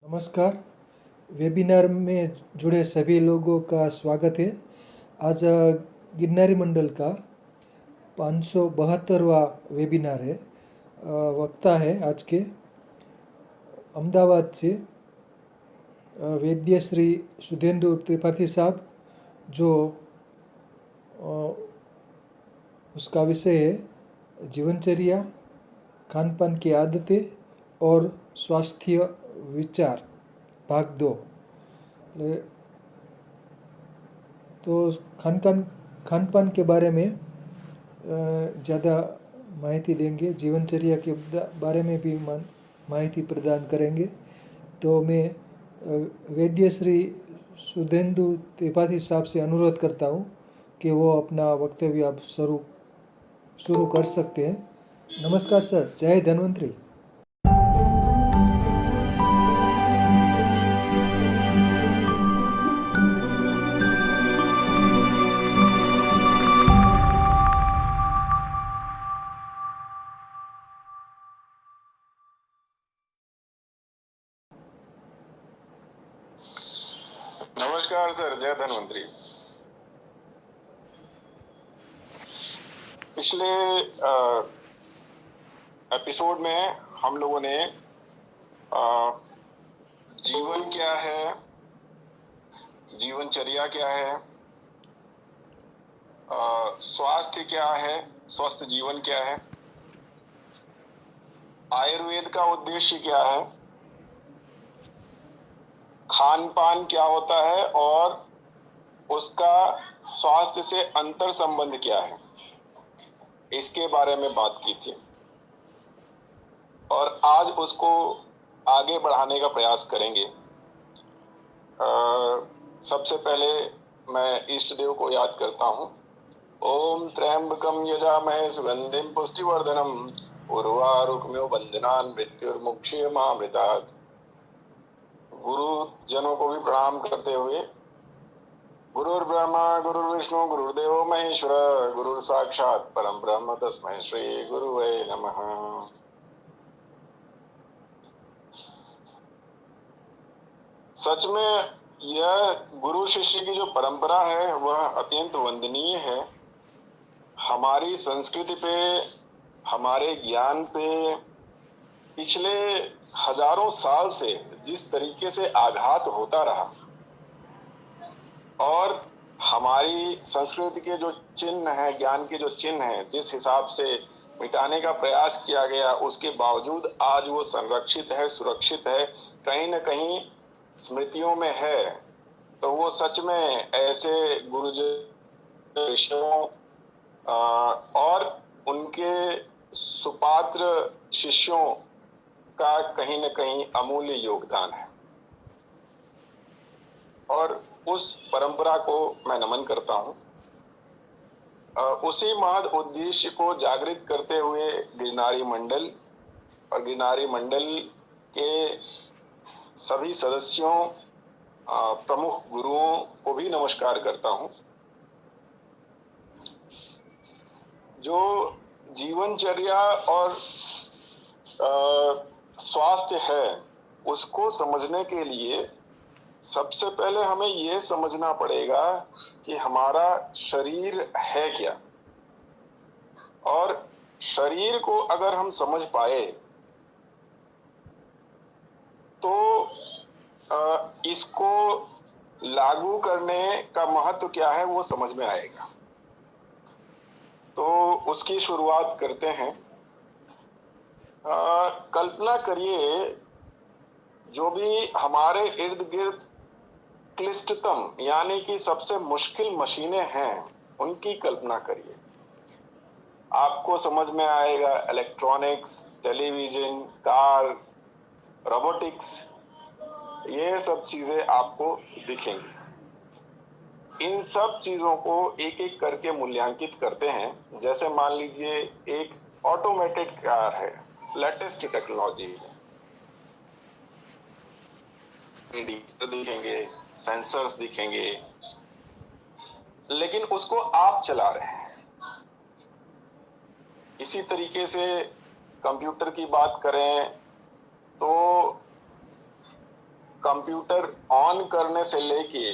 नमस्कार। वेबिनार में जुड़े सभी लोगों का स्वागत है। आज गिरनारी मंडल का 572वां वेबिनार है। वक्ता है आज के अहमदाबाद से वैद्य श्री सुधेंदु त्रिपाठी साहब, जो उसका विषय है जीवनचर्या, खान पान की आदतें और स्वास्थ्य विचार, भाग 2। तो खान पान के बारे में ज़्यादा माहिती देंगे, जीवनचर्या के बारे में भी माहिती प्रदान करेंगे। तो मैं वैद्य श्री सुधेंदु त्रिपाठी साहब से अनुरोध करता हूँ कि वो अपना वक्तव्य आप शुरू कर सकते हैं। नमस्कार सर, जय धन्वंतरी। नमस्कार सर, जय धन्वंतरी। पिछले एपिसोड में हम लोगों ने जीवन क्या है, जीवनचर्या क्या है, स्वास्थ्य क्या है, स्वस्थ जीवन क्या है, आयुर्वेद का उद्देश्य क्या है, खान पान क्या होता है और उसका स्वास्थ्य से अंतर संबंध क्या है, इसके बारे में बात की थी और आज उसको आगे बढ़ाने का प्रयास करेंगे। सबसे पहले मैं इष्ट देव को याद करता हूँ। ओम त्र्यंबकम यजामहे सुगंधिम पुष्टिवर्धनम उर्वारुकमिव बंधनान् मृत्युर्मुक्षीयमामृतात्। गुरु जनों को भी प्रणाम करते हुए, गुरुर्ब्रह्मा गुरुर्विष्णु गुरुर्देवो महेश्वर गुरुर साक्षात परम ब्रह्म तस्मै श्री गुरुवे नमः। सच में यह गुरु शिष्य की जो परंपरा है वह अत्यंत वंदनीय है। हमारी संस्कृति पे, हमारे ज्ञान पे पिछले हजारों साल से जिस तरीके से आघात होता रहा और हमारी संस्कृति के जो चिन्ह है, ज्ञान के जो चिन्ह है, जिस हिसाब से मिटाने का प्रयास किया गया, उसके बावजूद आज वो संरक्षित है, सुरक्षित है, कहीं न कहीं स्मृतियों में है। तो वो सच में ऐसे गुरुजन ऋषियों और उनके सुपात्र शिष्यों का कहीं न कहीं अमूल्य योगदान है और उस परंपरा को मैं नमन करता हूँ। उसी महद उद्देश्य को जागृत करते हुए गिरनारी मंडल और गिरनारी मंडल के सभी सदस्यों, प्रमुख गुरुओं को भी नमस्कार करता हूँ। जो जीवनचर्या और स्वास्थ्य है, उसको समझने के लिए सबसे पहले हमें ये समझना पड़ेगा कि हमारा शरीर है क्या, और शरीर को अगर हम समझ पाए तो इसको लागू करने का महत्व क्या है वो समझ में आएगा। तो उसकी शुरुआत करते हैं। कल्पना करिए, जो भी हमारे इर्द गिर्द क्लिष्टतम यानी कि सबसे मुश्किल मशीनें हैं, उनकी कल्पना करिए। आपको समझ में आएगा इलेक्ट्रॉनिक्स, टेलीविजन, कार, रोबोटिक्स, ये सब चीजें आपको दिखेंगी। इन सब चीजों को एक एक करके मूल्यांकित करते हैं। जैसे मान लीजिए एक ऑटोमेटेड कार है, लेटेस्ट टेक्नोलॉजी है, इंडिकेटर दिखेंगे, सेंसर्स दिखेंगे, लेकिन उसको आप चला रहे हैं। इसी तरीके से कंप्यूटर की बात करें तो कंप्यूटर ऑन करने से लेके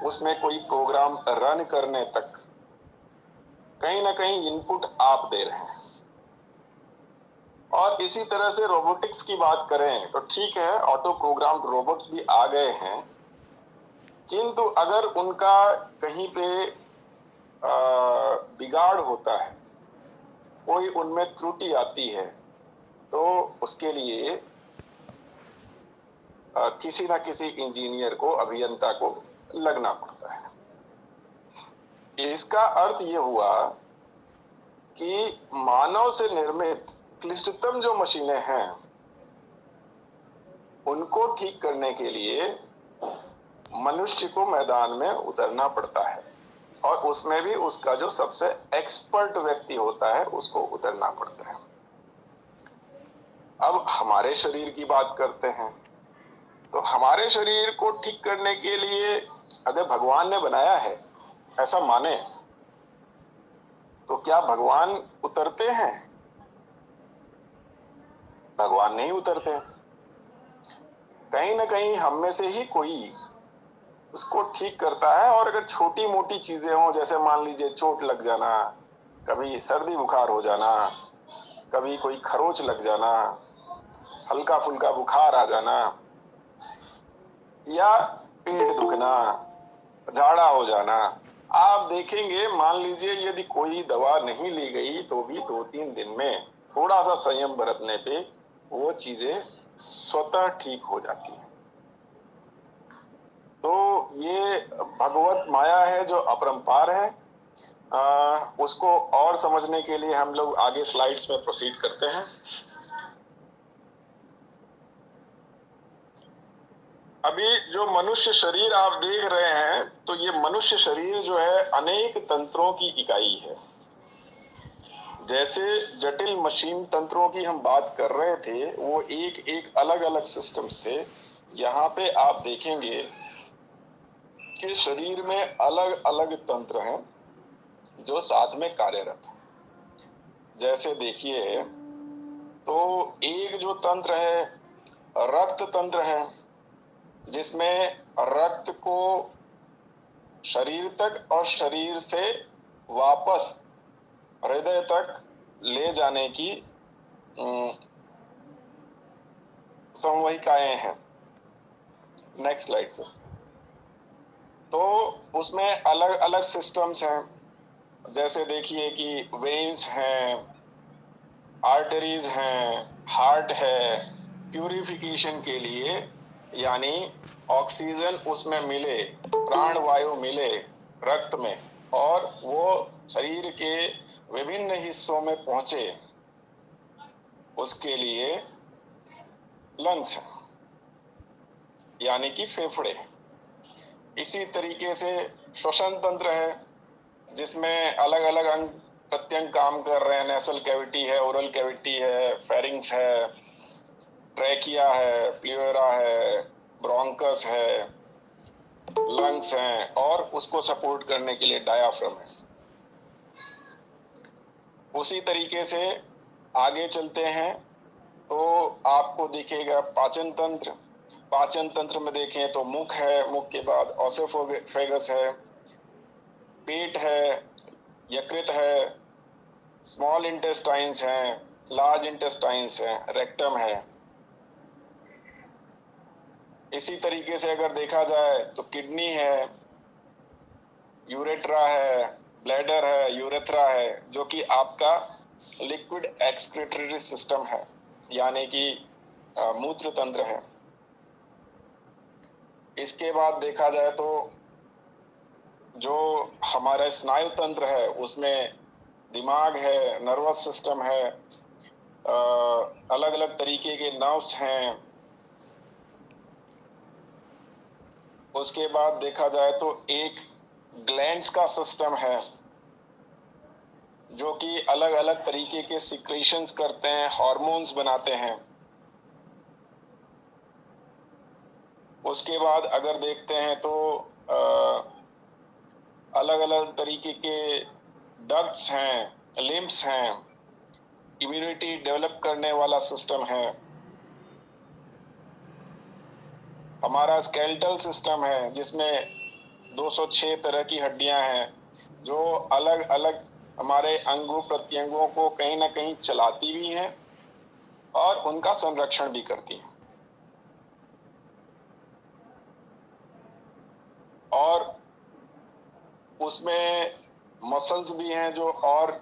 उसमें कोई प्रोग्राम रन करने तक कहीं ना कहीं इनपुट आप दे रहे हैं। और इसी तरह से रोबोटिक्स की बात करें तो ठीक है, ऑटो प्रोग्राम्ड रोबोट्स भी आ गए हैं, किंतु अगर उनका कहीं पे बिगाड़ होता है, कोई उनमें त्रुटि आती है, तो उसके लिए किसी ना किसी इंजीनियर को, अभियंता को लगना पड़ता है। इसका अर्थ ये हुआ कि मानव से निर्मित क्लिष्टतम जो मशीनें हैं उनको ठीक करने के लिए मनुष्य को मैदान में उतरना पड़ता है, और उसमें भी उसका जो सबसे एक्सपर्ट व्यक्ति होता है उसको उतरना पड़ता है। अब हमारे शरीर की बात करते हैं, तो हमारे शरीर को ठीक करने के लिए अगर भगवान ने बनाया है ऐसा माने, तो क्या भगवान उतरते हैं? भगवान नहीं उतरते। कहीं ना कहीं हम में से ही कोई उसको ठीक करता है। और अगर छोटी मोटी चीजें हों, जैसे मान लीजिए चोट लग जाना, कभी सर्दी बुखार हो जाना, कभी कोई खरोच लग जाना, हल्का फुल्का बुखार आ जाना, या पेट दुखना, झाड़ा हो जाना, आप देखेंगे, मान लीजिए यदि कोई दवा नहीं ली गई तो भी 2-3 दिन में थोड़ा सा संयम बरतने पे वो चीजें स्वतः ठीक हो जाती हैं। तो ये भगवत माया है जो अपरंपार है। उसको और समझने के लिए हम लोग आगे स्लाइड्स में प्रोसीड करते हैं। अभी जो मनुष्य शरीर आप देख रहे हैं, तो ये मनुष्य शरीर जो है अनेक तंत्रों की इकाई है। जैसे जटिल मशीन तंत्रों की हम बात कर रहे थे, वो एक एक अलग अलग सिस्टम्स थे। यहाँ पे आप देखेंगे कि शरीर में अलग अलग तंत्र हैं जो साथ में कार्यरत है। जैसे देखिए, तो एक जो तंत्र है रक्त तंत्र है, जिसमें रक्त को शरीर तक और शरीर से वापस हृदय तक ले जाने की संवहिकाएं हैं। नेक्स्ट स्लाइड से। तो उसमें अलग अलग सिस्टम्स हैं। जैसे देखिए कि वेन्स हैं, आर्टरीज हैं, हार्ट है, प्यूरिफिकेशन के लिए, यानी ऑक्सीजन उसमें मिले, प्राण वायु मिले रक्त में, और वो शरीर के विभिन्न हिस्सों में पहुंचे, उसके लिए लंग्स हैं, यानी कि फेफड़े। इसी तरीके से श्वसन तंत्र है, जिसमें अलग अलग अंग प्रत्यंग काम कर रहे हैं। नेसल कैविटी है, ओरल कैविटी है, फेरिंग्स है, ट्रैकिया है, प्ल्यूरा है, ब्रोंकस है, लंग्स हैं, और उसको सपोर्ट करने के लिए डायाफ्राम है। उसी तरीके से आगे चलते हैं तो आपको दिखेगा पाचन तंत्र। पाचन तंत्र में देखें तो मुख है, मुख के बाद ओसोफेगस है, पेट है, यकृत है, स्मॉल इंटेस्टाइन्स हैं, लार्ज इंटेस्टाइन्स हैं, रेक्टम है। इसी तरीके से अगर देखा जाए तो किडनी है, यूरेट्रा है, ब्लैडर है, यूरेथ्रा है, जो कि आपका लिक्विड एक्सक्रीटरी सिस्टम है, यानी कि मूत्र तंत्र है। इसके बाद देखा जाए तो जो हमारा स्नायु तंत्र है, उसमें दिमाग है, नर्वस सिस्टम है, अलग अलग तरीके के नर्व्स हैं। उसके बाद देखा जाए तो एक ग्लैंड्स का सिस्टम है, जो कि अलग अलग तरीके के सिक्रीशंस करते हैं, हार्मोन्स बनाते हैं। उसके बाद अगर देखते हैं तो अलग अलग तरीके के डक्ट्स हैं, लिम्फ्स हैं, इम्यूनिटी डेवलप करने वाला सिस्टम है। हमारा स्केलेटल सिस्टम है जिसमें 206 तरह की हड्डियां हैं जो अलग अलग हमारे अंगों प्रत्यंगों को कहीं ना कहीं चलाती भी हैं और उनका संरक्षण भी करती हैं। और उसमें मसल्स भी हैं जो और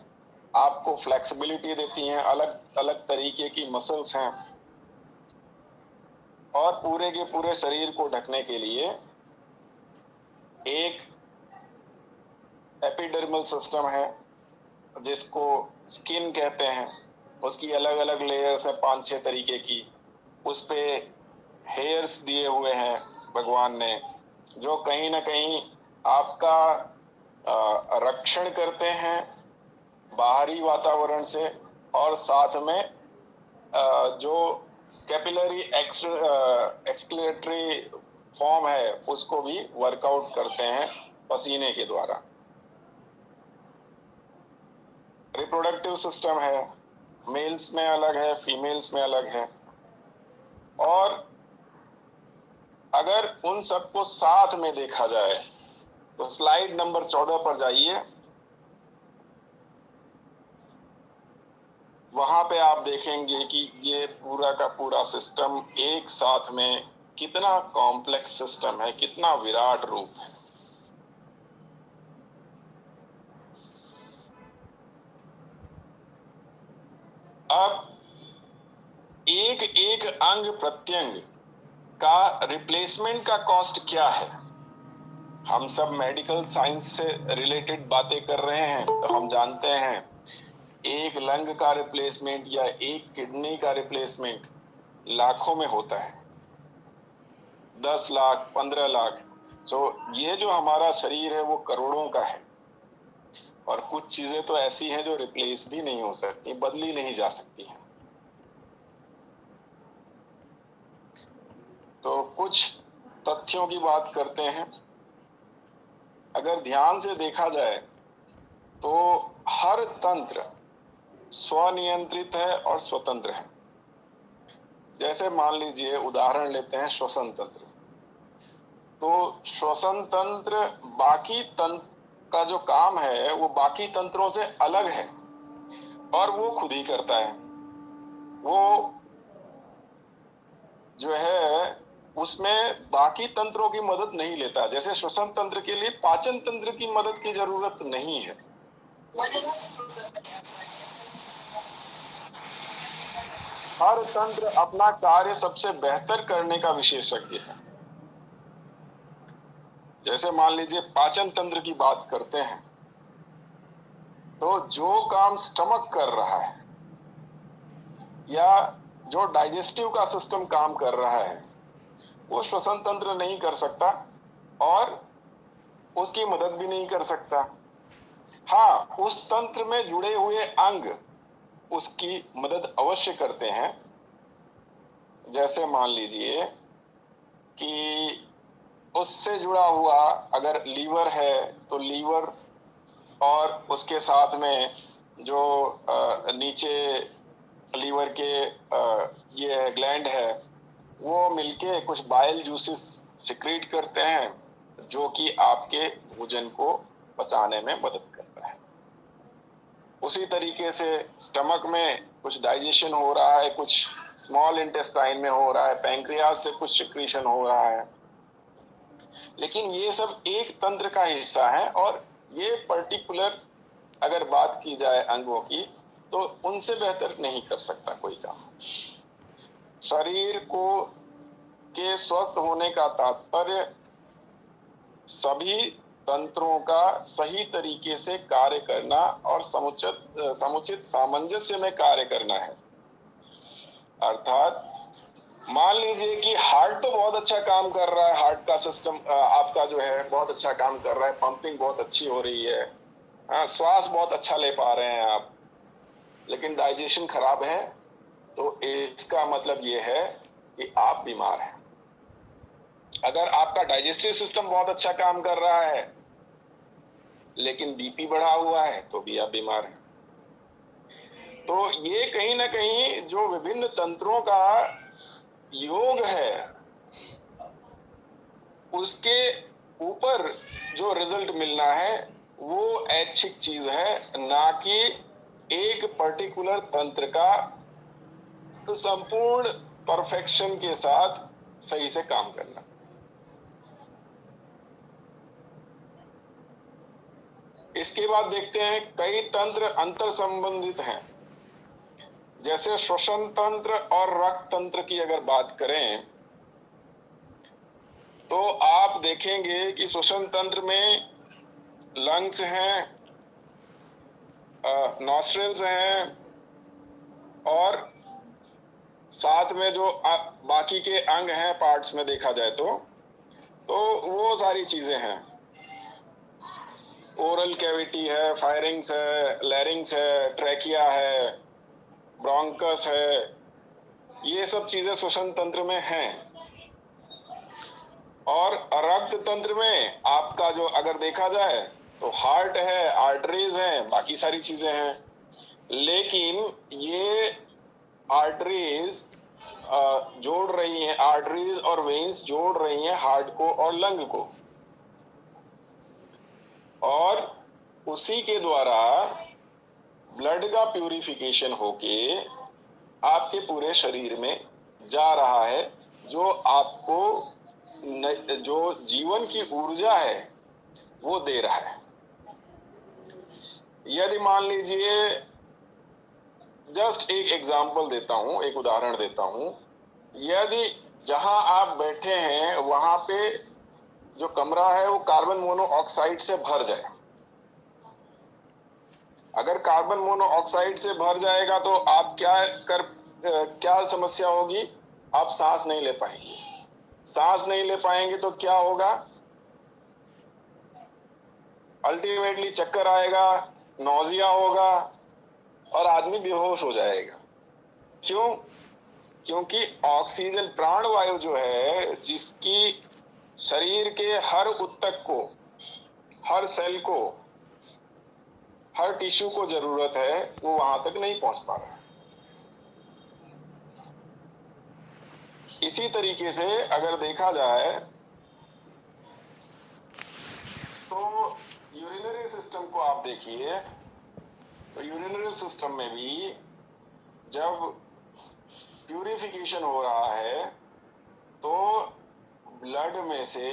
आपको फ्लेक्सिबिलिटी देती हैं, अलग अलग तरीके की मसल्स हैं। और पूरे के पूरे शरीर को ढकने के लिए एक एपिडर्मल सिस्टम है जिसको स्किन कहते हैं। उसकी अलग अलग लेयर्स है 5-6 तरीके की। उस पे हेयर्स दिए हुए हैं भगवान ने जो कहीं ना कहीं आपका रक्षण करते हैं बाहरी वातावरण से, और साथ में जो कैपिलरी एक्सक्लेटरी फॉर्म है उसको भी वर्कआउट करते हैं पसीने के द्वारा। रिप्रोडक्टिव सिस्टम है, मेल्स में अलग है, फीमेल्स में अलग है। और अगर उन सबको साथ में देखा जाए तो स्लाइड नंबर 14 पर जाइए। वहां पे आप देखेंगे कि ये पूरा का पूरा सिस्टम एक साथ में कितना कॉम्प्लेक्स सिस्टम है, कितना विराट रूप है। अब एक एक अंग प्रत्यंग का रिप्लेसमेंट का कॉस्ट क्या है? हम सब मेडिकल साइंस से रिलेटेड बातें कर रहे हैं तो हम जानते हैं एक लंग का रिप्लेसमेंट या एक किडनी का रिप्लेसमेंट लाखों में होता है, 10 लाख 15 लाख। ये जो हमारा शरीर है वो करोड़ों का है। और कुछ चीजें तो ऐसी हैं जो रिप्लेस भी नहीं हो सकती, बदली नहीं जा सकती हैं। तो कुछ तथ्यों की बात करते हैं। अगर ध्यान से देखा जाए तो हर तंत्र स्वनियंत्रित है और स्वतंत्र है। जैसे मान लीजिए उदाहरण लेते हैं श्वसन तंत्र। तो श्वसन तंत्र बाकी तंत्र का जो काम है वो बाकी तंत्रों से अलग है और वो खुद ही करता है। वो जो है उसमें बाकी तंत्रों की मदद नहीं लेता। जैसे श्वसन तंत्र के लिए पाचन तंत्र की मदद की जरूरत नहीं है। हर तंत्र अपना कार्य सबसे बेहतर करने का विशेषज्ञ है। जैसे मान लीजिए पाचन तंत्र की बात करते हैं तो जो काम स्टमक कर रहा है या जो डाइजेस्टिव का सिस्टम काम कर रहा है वो श्वसन तंत्र नहीं कर सकता और उसकी मदद भी नहीं कर सकता। हाँ, उस तंत्र में जुड़े हुए अंग उसकी मदद अवश्य करते हैं। जैसे मान लीजिए कि उससे जुड़ा हुआ अगर लीवर है तो लीवर और उसके साथ में जो नीचे लीवर के ये ग्लैंड है वो मिलके कुछ बाइल जूसेस सिक्रीट करते हैं जो कि आपके भोजन को पचाने में मदद करता है। उसी तरीके से स्टमक में कुछ डाइजेशन हो रहा है, कुछ स्मॉल इंटेस्टाइन में हो रहा है, पैंक्रियाज से कुछ सिक्रीशन हो रहा है। लेकिन ये सब एक तंत्र का हिस्सा है और ये पर्टिकुलर अगर बात की जाए अंगों की तो उनसे बेहतर नहीं कर सकता कोई काम। शरीर को के स्वस्थ होने का तात्पर्य सभी तंत्रों का सही तरीके से कार्य करना और समुचित सामंजस्य में कार्य करना है। अर्थात मान लीजिए कि हार्ट तो बहुत अच्छा काम कर रहा है, हार्ट का सिस्टम आपका जो है बहुत अच्छा काम कर रहा है, पंपिंग बहुत अच्छी हो रही है, श्वास बहुत अच्छा ले पा रहे हैं आप, लेकिन डाइजेशन खराब है तो इसका मतलब ये है कि आप बीमार हैं। अगर आपका डाइजेस्टिव सिस्टम बहुत अच्छा काम कर रहा है लेकिन बीपी बढ़ा हुआ है तो भी आप बीमार हैं। तो ये कहीं ना कहीं जो विभिन्न तंत्रों का योग है उसके ऊपर जो रिजल्ट मिलना है वो ऐच्छिक चीज है, ना कि एक पर्टिकुलर तंत्र का संपूर्ण परफेक्शन के साथ सही से काम करना। इसके बाद देखते हैं कई तंत्र अंतर संबंधित हैं। जैसे श्वसन तंत्र और रक्त तंत्र की अगर बात करें तो आप देखेंगे कि श्वसन तंत्र में लंग्स हैं, नॉस्ट्रल्स हैं, और साथ में जो बाकी के अंग हैं पार्ट्स में देखा जाए तो वो सारी चीजें हैं। ओरल कैविटी है, फायरिंग्स है, लैरिंग्स है, ट्रैकिया है, ब्रोंकस है, ये सब चीजें श्वसन तंत्र में हैं। और रक्त तंत्र में आपका जो अगर देखा जाए तो हार्ट है, आर्टरीज हैं, बाकी सारी चीजें हैं। लेकिन ये आर्टरीज जोड़ रही हैं, आर्टरीज और वेन्स जोड़ रही हैं हार्ट को और लंग को, और उसी के द्वारा ब्लड का प्यूरिफिकेशन होके आपके पूरे शरीर में जा रहा है, जो आपको जो जीवन की ऊर्जा है वो दे रहा है। यदि मान लीजिए, जस्ट एक एग्जांपल देता हूं, एक उदाहरण देता हूं, यदि जहां आप बैठे हैं वहां पे जो कमरा है वो कार्बन मोनोऑक्साइड से भर जाए, अगर कार्बन मोनोऑक्साइड से भर जाएगा तो आप क्या समस्या होगी? आप सांस नहीं ले पाएंगे। सांस नहीं ले पाएंगे तो क्या होगा? अल्टीमेटली चक्कर आएगा, नौजिया होगा और आदमी बेहोश हो जाएगा। क्यों? क्योंकि ऑक्सीजन प्राणवायु जो है, जिसकी शरीर के हर ऊतक को, हर सेल को, हर टिश्यू को जरूरत है, वो वहां तक नहीं पहुंच पा रहा है। इसी तरीके से अगर देखा जाए तो यूरिनरी सिस्टम को आप देखिए, तो यूरिनरी सिस्टम में भी जब प्यूरिफिकेशन हो रहा है तो ब्लड में से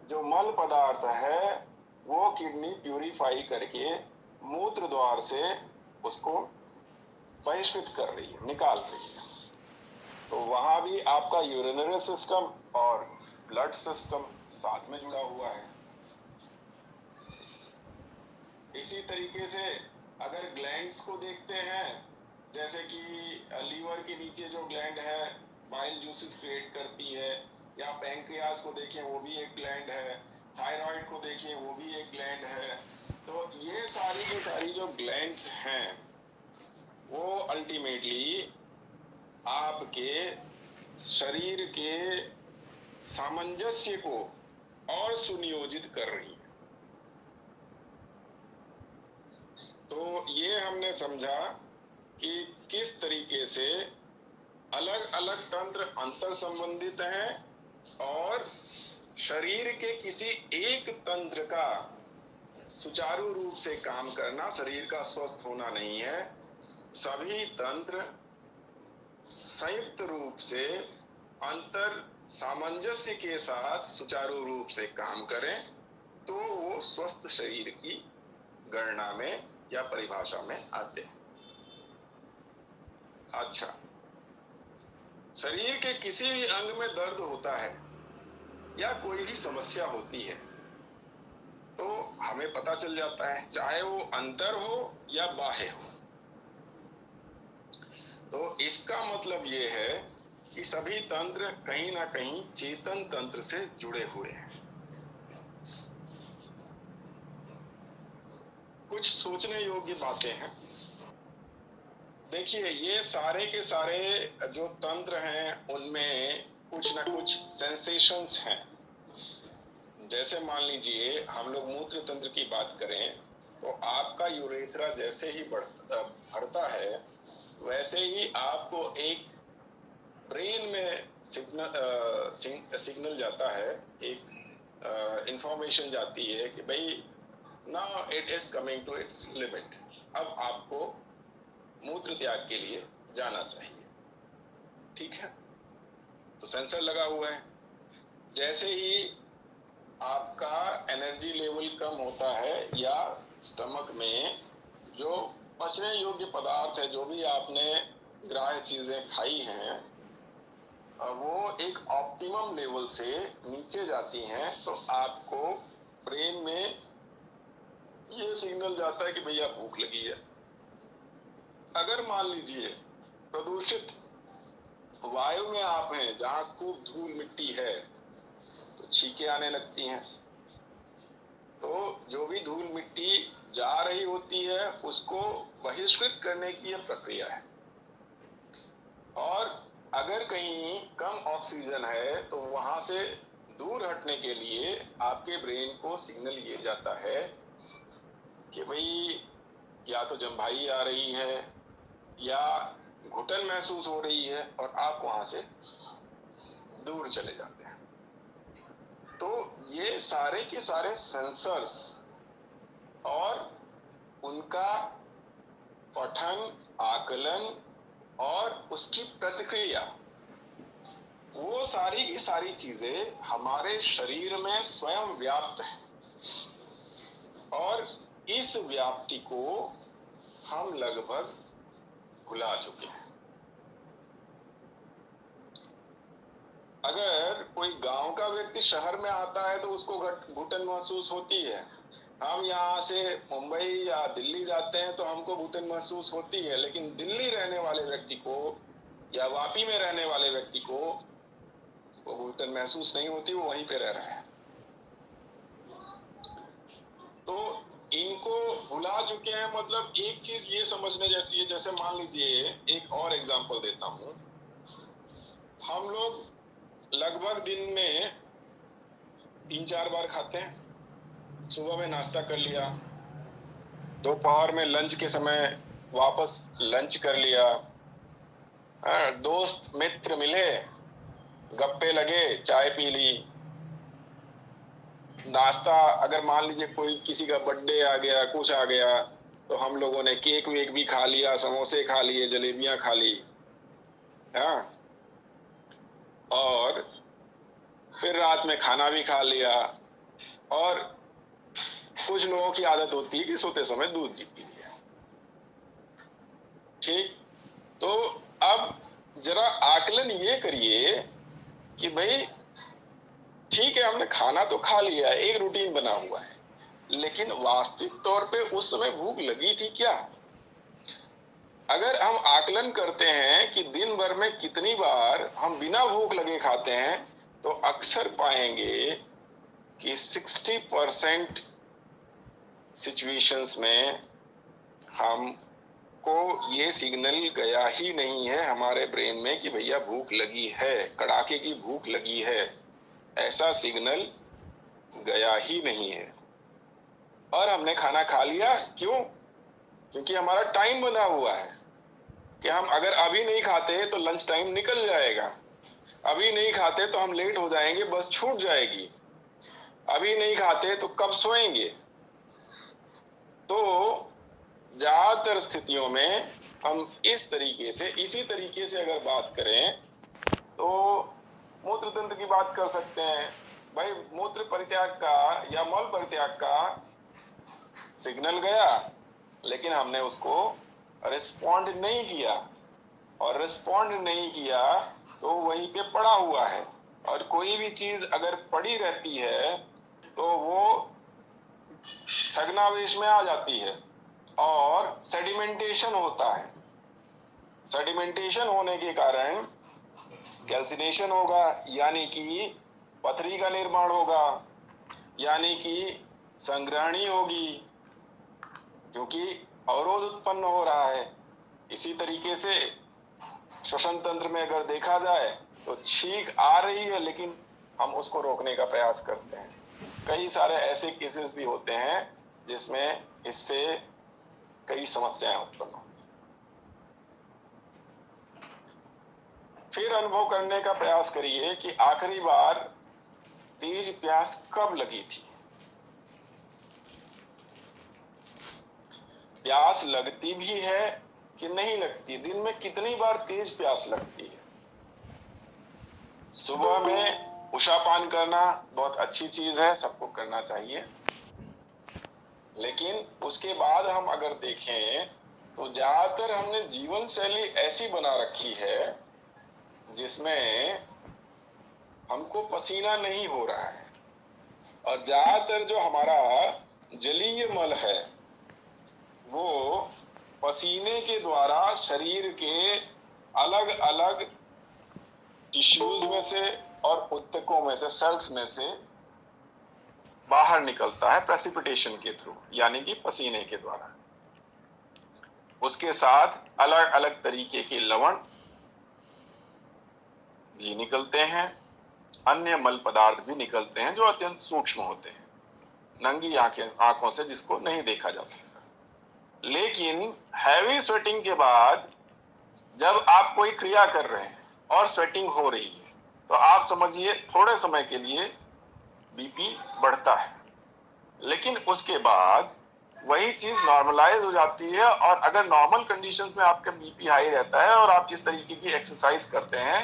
जो मल पदार्थ है वो किडनी प्यूरिफाई करके मूत्र द्वार से उसको बहिष्कृत कर रही है, निकाल रही है। तो वहां भी आपका यूरिनरी सिस्टम और ब्लड सिस्टम साथ में जुड़ा हुआ है। इसी तरीके से अगर ग्लैंड्स को देखते हैं, जैसे कि लीवर के नीचे जो ग्लैंड है बाइल जूसेस क्रिएट करती है, या पैंक्रियास को देखें वो भी एक ग्लैंड है, थायराइड को देखें वो भी एक ग्लैंड है। तो ये सारी की सारी जो ग्लैंड्स हैं वो अल्टीमेटली आपके शरीर के सामंजस्य को और सुनियोजित कर रही है। तो ये हमने समझा कि किस तरीके से अलग अलग तंत्र अंतर संबंधित हैं और शरीर के किसी एक तंत्र का सुचारू रूप से काम करना शरीर का स्वस्थ होना नहीं है। सभी तंत्र संयुक्त रूप से अंतर सामंजस्य के साथ सुचारू रूप से काम करें तो वो स्वस्थ शरीर की गणना में या परिभाषा में आते हैं। अच्छा, शरीर के किसी भी अंग में दर्द होता है या कोई भी समस्या होती है तो हमें पता चल जाता है, चाहे वो अंतर हो या बाह्य हो। तो इसका मतलब ये है कि सभी तंत्र कहीं ना कहीं चेतन तंत्र से जुड़े हुए हैं। कुछ सोचने योग्य बातें हैं। देखिए, ये सारे के सारे जो तंत्र हैं उनमें कुछ ना कुछ सेंसेशंस हैं। जैसे मान लीजिए हम लोग मूत्र तंत्र की बात करें तो आपका यूरेथ्रा जैसे ही भरता है वैसे ही आपको एक ब्रेन में सिग्नल जाता है, एक इंफॉर्मेशन जाती है कि भाई now it is coming to its limit, अब आपको मूत्र त्याग के लिए जाना चाहिए। ठीक है, तो सेंसर लगा हुआ है। जैसे ही आपका एनर्जी लेवल कम होता है या स्टमक में जो पचने योग्य पदार्थ है, जो भी आपने ग्राह्य चीजें खाई हैं, वो एक ऑप्टिमम लेवल से नीचे जाती हैं, तो आपको ब्रेन में ये सिग्नल जाता है कि भैया भूख लगी है। अगर मान लीजिए प्रदूषित वायु में आप हैं, जहां खूब धूल मिट्टी है, तो छींकें आने लगती हैं। तो जो भी धूल मिट्टी जा रही होती है उसको बहिष्कृत करने की यह प्रक्रिया है। और अगर कहीं कम ऑक्सीजन है तो वहां से दूर हटने के लिए आपके ब्रेन को सिग्नल ये जाता है कि भाई या तो जम्भाई आ रही है या घुटन महसूस हो रही है, और आप वहां से दूर चले जाते हैं। तो ये सारे के सारे सेंसर्स और उनका पठन, आकलन और उसकी प्रतिक्रिया, वो सारी की सारी चीजें हमारे शरीर में स्वयं व्याप्त है, और इस व्याप्ति को हम लगभग भुला चुके हैं। अगर कोई गांव का व्यक्ति शहर में आता है तो उसको घुटन महसूस होती है। हम यहाँ से मुंबई या दिल्ली जाते हैं तो हमको घुटन महसूस होती है, लेकिन दिल्ली रहने वाले व्यक्ति को या वापी में रहने वाले व्यक्ति को वो घुटन महसूस नहीं होती, वो वहीं पे रह रहा है। तो इनको भुला चुके हैं। मतलब एक चीज ये समझने जैसी है, जैसे मान लीजिए एक और एग्जांपल देता हूं। हम लोग लगभग दिन में 3-4 बार खाते हैं। सुबह में नाश्ता कर लिया, दोपहर में लंच के समय वापस लंच कर लिया, दोस्त मित्र मिले, गप्पे लगे, चाय पी ली, नाश्ता अगर मान लीजिए कोई किसी का बर्थडे आ गया, कुछ आ गया, तो हम लोगों ने केक वेक भी खा लिया, समोसे खा लिए, जलेबियां खा ली, हाँ, और फिर रात में खाना भी खा लिया। और कुछ लोगों की आदत होती है कि सोते समय दूध भी पी लिया। ठीक, तो अब जरा आकलन ये करिए कि भाई ठीक है, हमने खाना तो खा लिया, एक रूटीन बना हुआ है, लेकिन वास्तविक तौर पे उस समय भूख लगी थी क्या? अगर हम आकलन करते हैं कि दिन भर में कितनी बार हम बिना भूख लगे खाते हैं, तो अक्सर पाएंगे कि 60% सिचुएशंस में हमको ये सिग्नल गया ही नहीं है हमारे ब्रेन में कि भैया भूख लगी है, कड़ाके की भूख लगी है। ऐसा सिग्नल गया ही नहीं है, और हमने खाना खा लिया। क्यों? क्योंकि हमारा टाइम बना हुआ है कि हम अगर अभी नहीं खाते तो लंच टाइम निकल जाएगा, अभी नहीं खाते तो हम लेट हो जाएंगे, बस छूट जाएगी, अभी नहीं खाते तो कब सोएंगे। तो ज्यादातर स्थितियों में हम इसी तरीके से अगर बात करें तो मूत्र तंत्र की बात कर सकते हैं। भाई मूत्र परित्याग का या मल परित्याग का सिग्नल गया, लेकिन हमने उसको रिस्पॉन्ड नहीं किया, और रिस्पॉन्ड नहीं किया तो वहीं पे पड़ा हुआ है। और कोई भी चीज अगर पड़ी रहती है तो वो छद्मावेश में आ जाती है और सेडिमेंटेशन होता है। सेडिमेंटेशन होने के कारण कैल्सिनेशन होगा, यानी कि पथरी का निर्माण होगा, यानी कि संग्रहणी होगी, क्योंकि अवरोध उत्पन्न हो रहा है। इसी तरीके से श्वसन तंत्र में अगर देखा जाए तो छींक आ रही है, लेकिन हम उसको रोकने का प्रयास करते हैं। कई सारे ऐसे केसेस भी होते हैं जिसमें इससे कई समस्याएं उत्पन्न होती हैं। फिर अनुभव करने का प्रयास करिए कि आखिरी बार तेज प्यास कब लगी थी। प्यास लगती भी है कि नहीं लगती, दिन में कितनी बार तेज प्यास लगती है। सुबह में उषापान करना बहुत अच्छी चीज है, सबको करना चाहिए, लेकिन उसके बाद हम अगर देखें तो ज्यादातर हमने जीवन शैली ऐसी बना रखी है जिसमें हमको पसीना नहीं हो रहा है, और ज्यादातर जो हमारा जलीय मल है वो पसीने के द्वारा शरीर के अलग अलग टिश्यूज में से और ऊतकों में से, सेल्स में से बाहर निकलता है प्रेसिपिटेशन के थ्रू, यानी कि पसीने के द्वारा। उसके साथ अलग अलग तरीके के लवण भी निकलते हैं, अन्य मल पदार्थ भी निकलते हैं जो अत्यंत सूक्ष्म होते हैं, नंगी आंखों से जिसको नहीं देखा जा सकता। लेकिन हैवी स्वेटिंग के बाद जब आप कोई क्रिया कर रहे हैं और स्वेटिंग हो रही है तो आप समझिए थोड़े समय के लिए बीपी बढ़ता है, लेकिन उसके बाद वही चीज नॉर्मलाइज हो जाती है, और अगर नॉर्मल कंडीशंस में आपका बीपी हाई रहता है और आप इस तरीके की एक्सरसाइज करते हैं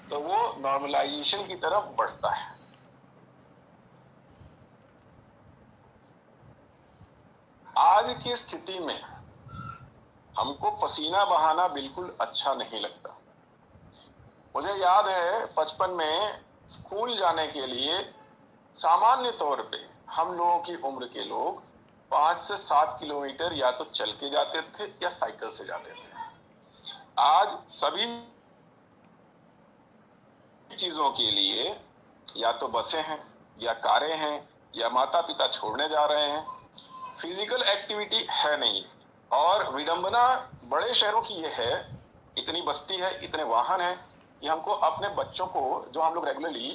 तो वो नॉर्मलाइजेशन की तरफ बढ़ता है। आज की स्थिति में हमको पसीना बहाना बिल्कुल अच्छा नहीं लगता। मुझे याद है बचपन में स्कूल जाने के लिए सामान्य तौर पे हम लोगों की उम्र के लोग 5 से 7 किलोमीटर या तो चल के जाते थे या साइकिल से जाते थे। आज सभी चीजों के लिए या तो बसें हैं या कारें हैं या माता पिता छोड़ने जा रहे हैं, फिजिकल एक्टिविटी है नहीं। और विडंबना बड़े शहरों की ये है, इतनी बस्ती है, इतने वाहन हैं कि हमको अपने बच्चों को, जो हम लोग रेगुलरली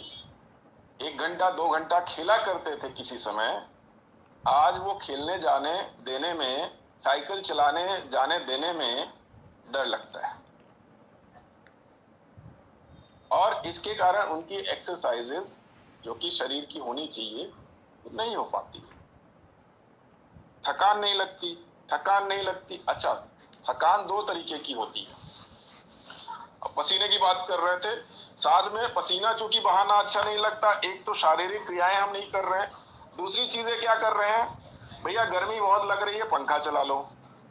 1 घंटा 2 घंटा खेला करते थे किसी समय, आज वो खेलने जाने देने में, साइकिल चलाने जाने देने में डर लगता है, और इसके कारण उनकी एक्सरसाइजेस जो कि शरीर की होनी चाहिए नहीं हो पाती। थकान नहीं लगती, थकान नहीं लगती। अच्छा, थकान 2 तरीके की होती है। अब पसीने की बात कर रहे थे, साथ में पसीना चूंकि बहाना अच्छा नहीं लगता, एक तो शारीरिक क्रियाएं हम नहीं कर रहे हैं, दूसरी चीजें क्या कर रहे हैं, भैया गर्मी बहुत लग रही है, पंखा चला लो।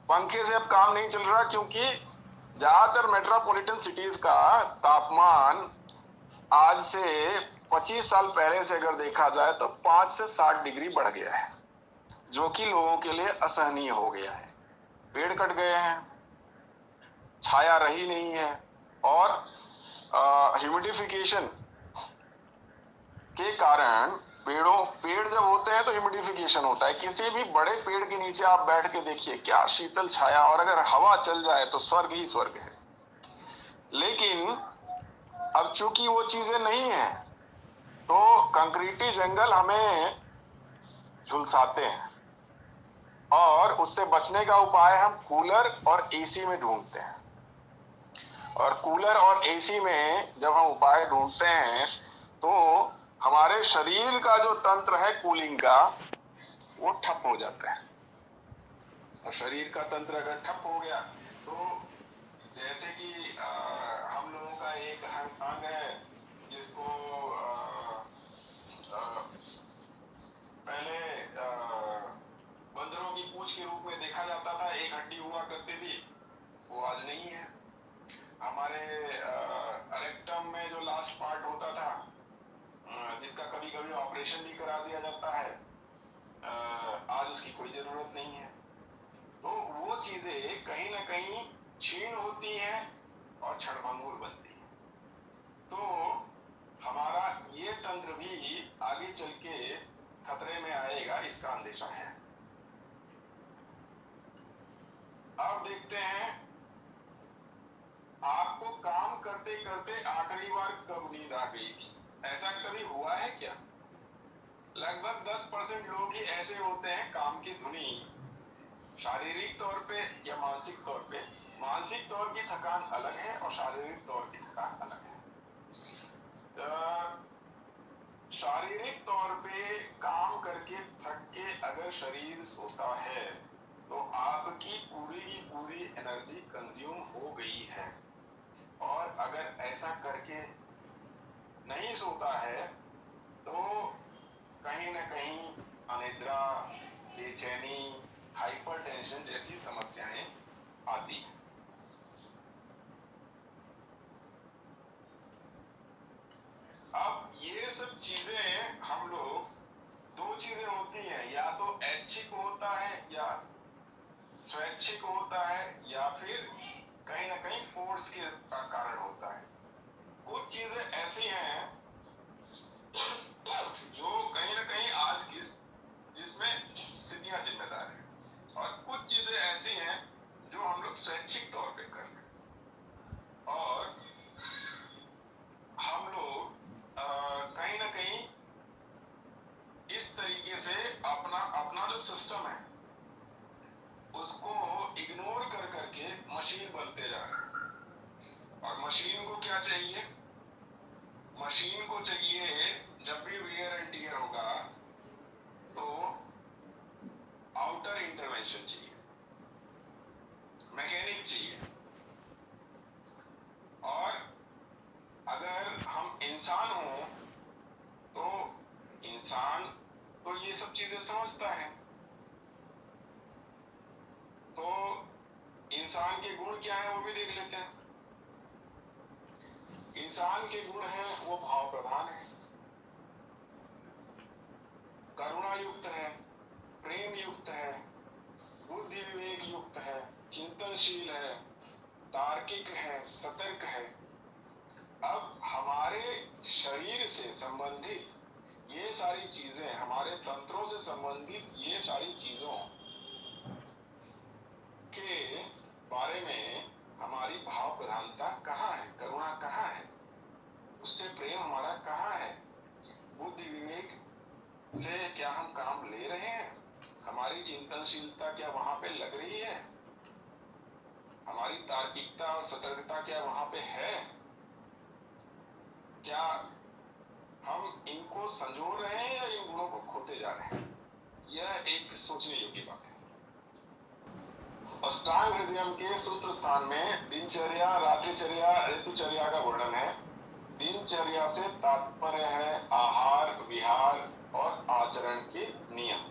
पंखे से अब काम नहीं चल रहा, क्योंकि ज्यादातर मेट्रोपॉलिटन सिटीज का तापमान आज से 25 साल पहले से अगर देखा जाए तो 5 से 60 डिग्री बढ़ गया है, जो कि लोगों के लिए असहनीय हो गया है। पेड़ कट गए हैं, छाया रही नहीं है, और ह्यूमिडिफिकेशन के कारण पेड़ जब होते हैं तो ह्यूमिडिफिकेशन होता है। किसी भी बड़े पेड़ के नीचे आप बैठ के देखिए, क्या शीतल छाया, और अगर हवा चल जाए तो स्वर्ग ही स्वर्ग है। लेकिन अब चूंकि वो चीजें नहीं है तो कंक्रीटी जंगल हमें झुलसाते हैं, और उससे बचने का उपाय हम कूलर और एसी में ढूंढते हैं। और कूलर और एसी में जब हम उपाय ढूंढते हैं तो हमारे शरीर का जो तंत्र है कूलिंग का, वो ठप हो जाता है। और शरीर का तंत्र अगर ठप हो गया तो जैसे कि हम लोगों का एक अंग है जिसको पहले बंदरों की पूंछ के रूप में देखा जाता था, एक हड्डी हुआ करती थी, वो आज नहीं है। हमारे रेक्टम में जो लास्ट पार्ट होता था, जिसका कभी कभी ऑपरेशन भी करा दिया जाता है, आज उसकी कोई जरूरत नहीं है। तो वो चीजें कहीं ना कहीं क्षीण होती हैं और क्षणभंगुर बनती हैं। तो हमारा ये तंत्र भी आगे चल के खतरे में आएगा, इसका अंदेशा है। अब देखते हैं, आपको काम करते करते आखिरी बार कब नींद आ गई थी? ऐसा कभी हुआ है क्या? लगभग 10% लोग ही ऐसे होते हैं काम की धुनी शारीरिक तौर पे या मानसिक तौर पे, मानसिक तौर की थकान अलग है और शारीरिक तौर की थकान अलग है। शारीरिक तौर पे काम करके थक के अगर शरीर सोता है तो आपकी पूरी की पूरी एनर्जी कंज्यूम हो गई है। और अगर ऐसा करके नहीं सोता है तो कहीं ना कहीं अनिद्रा, बेचैनी, हाइपरटेंशन जैसी समस्याएं आती हैं। अब ये सब चीजें हम लोग, दो चीजें होती हैं, या तो ऐच्छिक होता है या स्वैच्छिक होता है, या फिर कहीं ना कहीं फोर्स के कारण होता है। कुछ चीजें ऐसी हैं जो कहीं ना कहीं आज की जिसमें स्थितियां जिम्मेदार हैं, और कुछ चीजें ऐसी हैं जो हम लोग स्वैच्छिक तौर पे कर रहे हैं। और हम लोग कहीं ना कहीं इस तरीके से अपना अपना जो सिस्टम है उसको इग्नोर कर करके मशीन बनते जा रहे हैं। और मशीन को क्या चाहिए? मशीन को चाहिए जब भी वियर एंड टियर होगा तो आउटर इंटरवेंशन चाहिए, मैकेनिक चाहिए। और अगर हम इंसान हो तो इंसान तो ये सब चीजें समझता है। तो इंसान के गुण क्या है वो भी देख लेते हैं। इंसान के गुण है वो भाव प्रधान है, करुणा युक्त है, प्रेम युक्त है, बुद्धि विवेक युक्त है, चिंतनशील है, तार्किक है, सतर्क है। अब हमारे शरीर से संबंधित ये सारी चीजें, हमारे तंत्रों से संबंधित ये सारी चीजों के बारे में हमारी भाव प्रधानता कहाँ है, करुणा कहाँ है, उससे प्रेम हमारा कहाँ है, बुद्धि विवेक से क्या हम काम ले रहे हैं, हमारी चिंतनशीलता क्या वहां पे लग रही है, हमारी तार्किकता और सतर्कता क्या वहां पे है, क्या हम इनको संजो रहे हैं या इन गुणों को खोते जा रहे हैं? यह एक सोचने योग्य बात है। अष्टांग हृदयम के सूत्र स्थान में दिनचर्या, रात्रिचर्या, ऋतुचर्या का वर्णन है। दिनचर्या से तात्पर्य है आहार, विहार और आचरण के नियम।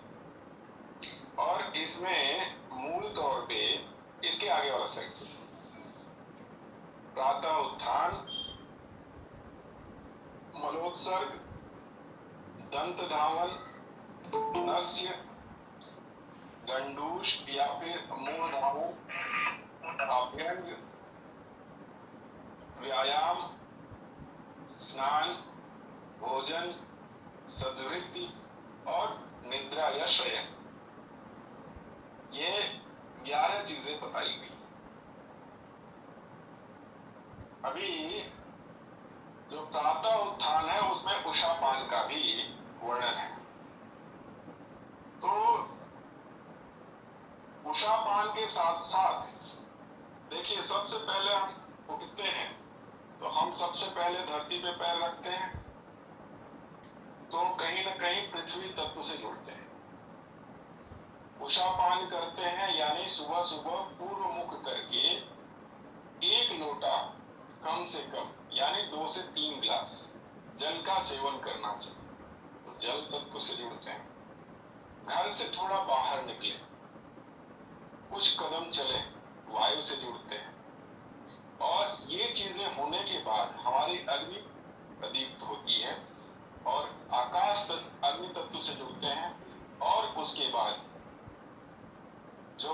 और इसमें मूल तौर पे इसके आगे वाला स्लाइड चाहिए। प्रातः उत्थान, मलोत्सर्ग, दंत धावन, नस्य, गंडूश या फिर मूल धावु, अभ्यंग, व्यायाम, स्नान, भोजन, सद्वृत्ति और निद्रा या शयन, ये 11 चीजें बताई गई। अभी जो प्रातः उत्थान है उसमें उषापान का भी वर्णन है। तो उषापान के साथ साथ देखिए, सबसे पहले हम उठते हैं तो हम सबसे पहले धरती पे पैर रखते हैं तो कहीं ना कहीं पृथ्वी तत्व से जुड़ते हैं। उषापान करते हैं यानी सुबह सुबह पूर्व मुख करके 1 लोटा कम से कम यानी 2 से 3 गिलास जल का सेवन करना चाहिए। तो जल तत्व से जुड़ते हैं। घर से थोड़ा बाहर निकले, कुछ कदम चले, वायु से जुड़ते हैं। और ये चीजें होने के बाद हमारी अग्नि प्रदीप्त होती है और आकाश अग्नि तत्व से जुड़ते हैं। और उसके बाद जो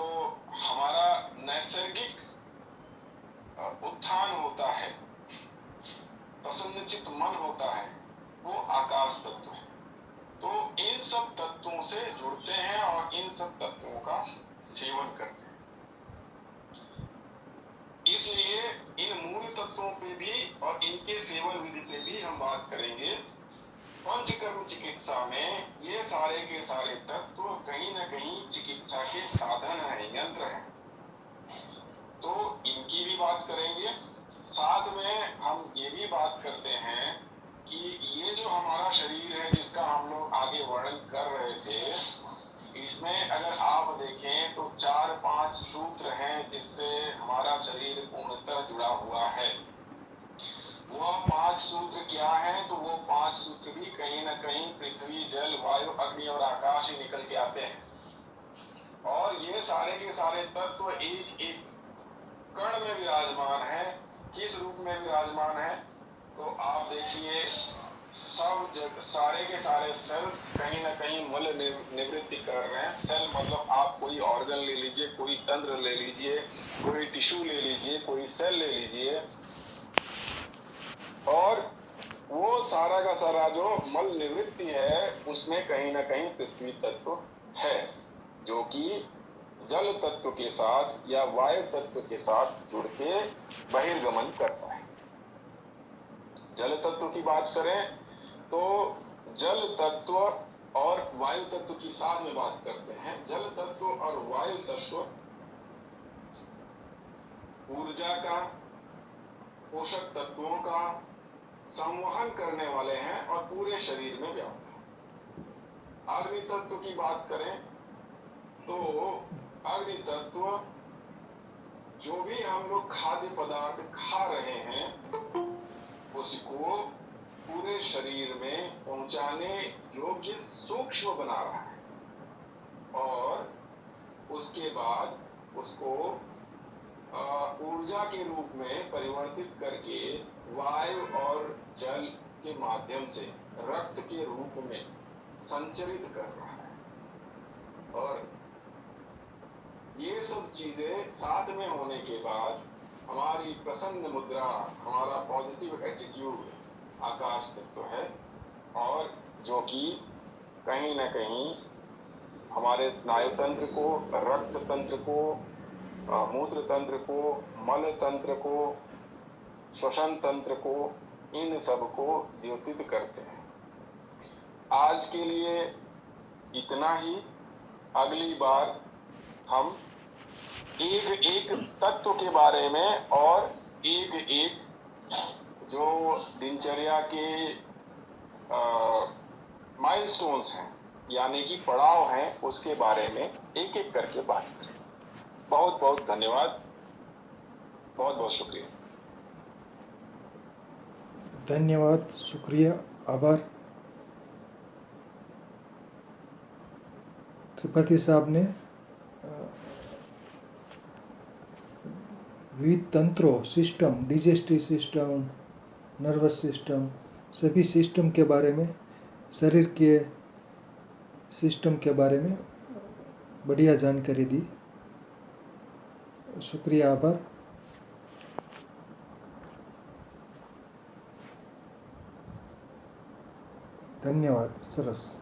हमारा नैसर्गिक उत्थान होता है, प्रसन्नचित्त मन होता है, वो आकाश तत्व है। तो इन सब तत्वों से जुड़ते हैं और इन सब तत्वों का सेवन करते हैं। इसलिए इन मूल तत्वों पे भी और इनके सेवन विधि पे भी हम बात करेंगे। पंचकर्म चिकित्सा में ये सारे के सारे तत्व कहीं ना कहीं चिकित्सा के साधन है, यंत्र है। तो इनकी भी बात करेंगे। साथ में हम ये भी बात करते हैं कि ये जो हमारा शरीर है जिसका हम लोग आगे वर्णन कर रहे थे, इसमें अगर आप देखें तो 4-5 सूत्र हैं जिससे हमारा शरीर पूर्णतः जुड़ा हुआ है। वो 5 सूत्र क्या हैं? तो वो 5 सूत्र भी कहीं ना कहीं पृथ्वी, जल, वायु, अग्नि और आकाश ही निकल के आते हैं। और ये सारे के सारे तत्व एक एक कण में विराजमान है। किस रूप में विराजमान है? तो आप देखिए, सब जग सारे के सारे सेल्स कहीं ना कहीं मल निवृत्ति कर रहे हैं। सेल मतलब आप कोई ऑर्गन ले लीजिए, कोई तंत्र ले लीजिए, कोई टिश्यू ले लीजिए, कोई सेल ले लीजिए, और वो सारा का सारा जो मल निवृत्ति है उसमें कहीं ना कहीं पृथ्वी तत्व है, जो कि जल तत्व के साथ या वायु तत्व के साथ जुड़ के बहिर्गमन करता है। जल तत्व की बात करें तो जल तत्व और वायु तत्व की साथ में बात करते हैं। जल तत्व और वायु तत्व ऊर्जा का, पोषक तत्वों का संवहन करने वाले हैं और पूरे शरीर में व्याप्त है। अग्नि तत्व की बात करें तो अग्नि तत्व जो भी हम लोग खाद्य पदार्थ खा रहे हैं उसको पूरे शरीर में पहुंचाने योग्य सूक्ष्म बना रहा है, और उसके बाद उसको ऊर्जा के रूप में परिवर्तित करके वायु और जल के माध्यम से रक्त के रूप में संचरित कर रहा है। और ये सब चीजें साथ में होने के बाद हमारी प्रसन्न मुद्रा, हमारा पॉजिटिव एटीट्यूड आकाश तत्व है, और जो कि कहीं ना कहीं हमारे स्नायु तंत्र को, रक्त तंत्र को, मूत्र तंत्र को, मल तंत्र को, श्वसन तंत्र को, इन सब को द्योतित करते हैं। आज के लिए इतना ही। अगली बार हम एक एक तत्व के बारे में और एक एक जो दिनचर्या के माइलस्टोन्स हैं यानी कि पड़ाव हैं उसके बारे में एक एक करके बात करें। बहुत बहुत धन्यवाद, बहुत बहुत शुक्रिया। धन्यवाद, शुक्रिया, आभार। त्रिपाठी साहब ने विविध तंत्रों, system, digestive system, nervous system, सभी सिस्टम के बारे में, शरीर के सिस्टम के बारे में बढ़िया जानकारी दी। शुक्रिया, आभार। धन्यवाद, सरस।